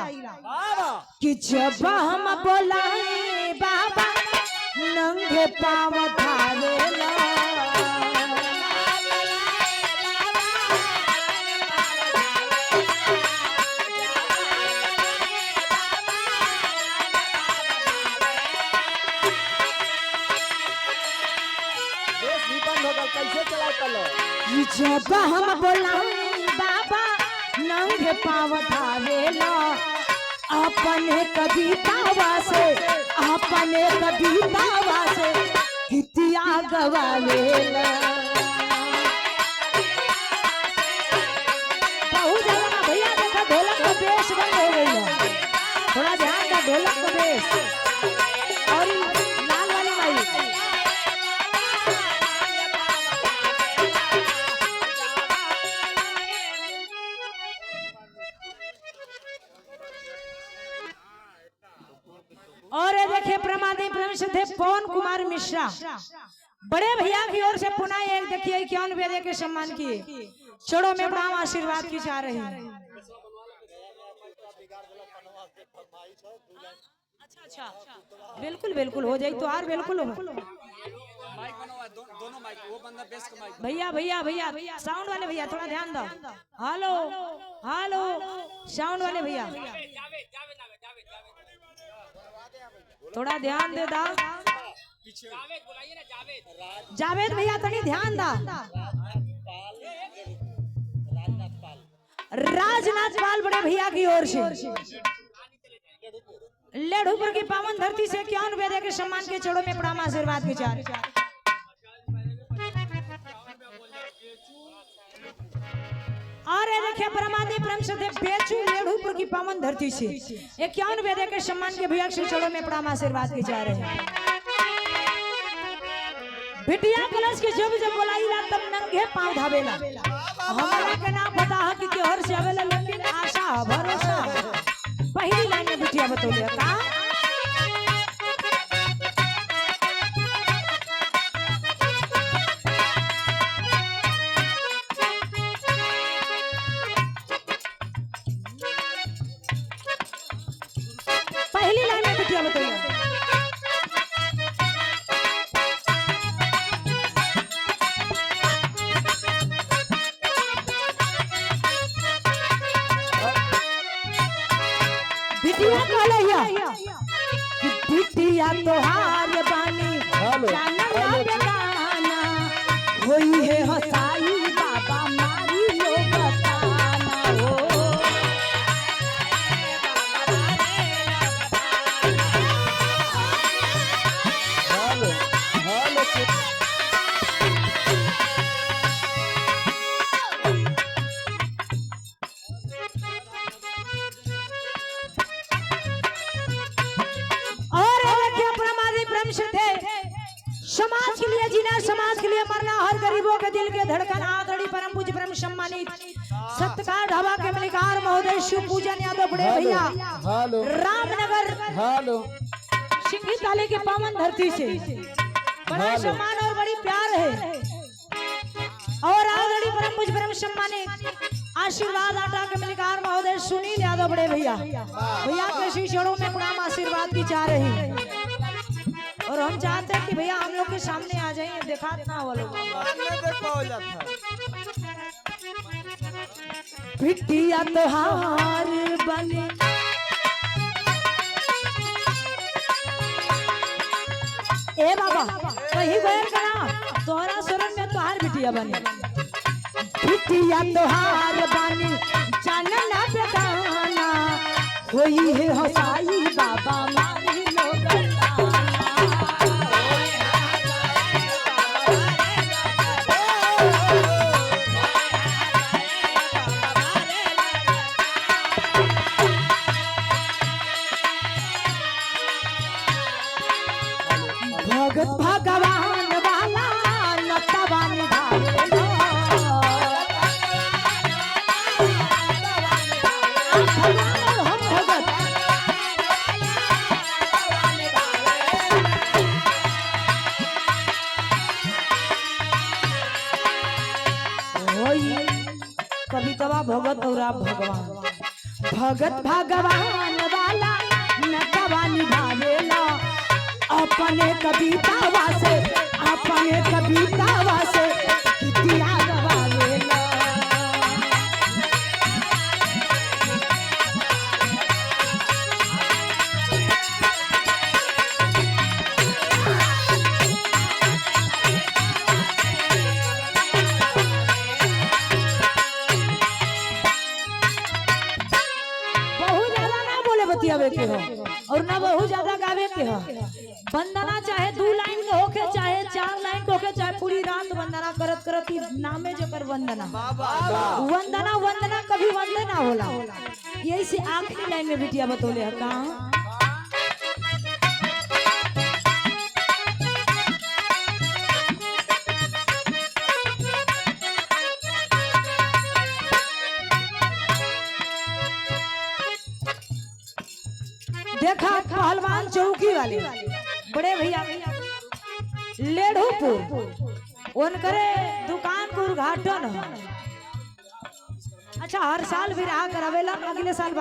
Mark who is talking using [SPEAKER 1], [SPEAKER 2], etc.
[SPEAKER 1] आईला कि जब हम बोलाए बाबा नंगे पाँव धारेला जब हम बोलाए बाबा नंगे पाँव धारेला अपने कवितावा से हितिया गवावेला बहुत जगह भैया देखा ढोलक का बेस बंद हो गई है, थोड़ा ध्यान दो ढोलक का बेस और लाल वाली माई और देखिए प्रमादी प्रवेश थे पवन कुमार मिश्रा बड़े भैया की ओर से पुनः एक देखिए 51 वेदे के सम्मान किए छोड़ो में प्रणाम आशीर्वाद की चाह रही है। अच्छा बिल्कुल बिल्कुल हो जाए तो यार बिल्कुल हो भैया भैया भैया साउंड वाले भैया थोड़ा ध्यान दो। हेलो हेलो साउंड वाले भैया थोड़ा ध्यान दे दा। जावेद भैया थोड़ी ध्यान दा। राजनाथ पाल बड़े भैया की ओर से लेढ़ूपुर की पावन धरती से 51 वेदे के सम्मान के चढ़ो में प्रणाम आशीर्वाद के चार और देखिए परमादि प्रेम से बेचू लेढ़ूपुर की पावन धरती से 51 वेदे के सम्मान के भैया से चढ़ो में प्रणाम आशीर्वाद के जा रहे हैं। बिटिया कलश के जब बोलाईला तब नंगे पांव धावेला हमारा के नाम पता है कि हर से आवेला लेकिन आशा भरोसा पहली लाइन में बिटिया बतौलिया का पहली लाइन में बिटिया बतौलिया बिटिया तोहार बानी जानला बेगाना होई है हसाई बाबा मारी लो बताना हो समाज के लिए जीना समाज के लिए मरना हर गरीबों के दिल के धड़कन आदरणीय परम पूज्य परम सम्मानित सत्कार ढाबा के मलिकार महोदय शिव पूजन यादव बड़े भैया रामनगर सिंघी ताले की पावन धरती से बड़ा सम्मान और बड़ी प्यार है और आदरणीय परम पूज्य परम सम्मानित आशीर्वाद आटा के मलिकार महोदय सुनील यादव बड़े भैया के श्री चरणों में प्रणाम आशीर्वाद की चाह रही है और हम चाहते हैं कि भैया हम लोग के सामने आ जाइए देखा ना वो लोग बिटिया तोहार बने ए बाबा कहीं गए करा तोहरा शरण में तोहार बिटिया बने बिटिया तोहार बने जानना बेगाना होई है हसाई बाबा मारी लोग भगवान वाला नतवानी कवितवा भगत और आप भगवान भगत भगवान वाला नटवा निभावेला अपने कवितावा से गीतिया गवावेला। बतियावे के हो और ना बहुत ज्यादा गावे के हो। वंदना चाहे 2 लाइन के होके चाहे 4 लाइन के होके चाहे पूरी रात वंदना करत करत ही नामे जकर वंदना वंदना कभी वंदना होला। यही से आखिरी लाइन में बिटिया बतौले है कहाँ देखा पहलवान चौकी वाले बड़े भैया लेढ़ूपुर उनकरे दुकान को उद्घाटन। अच्छा हर साल भी रहा करावेला, अगले साल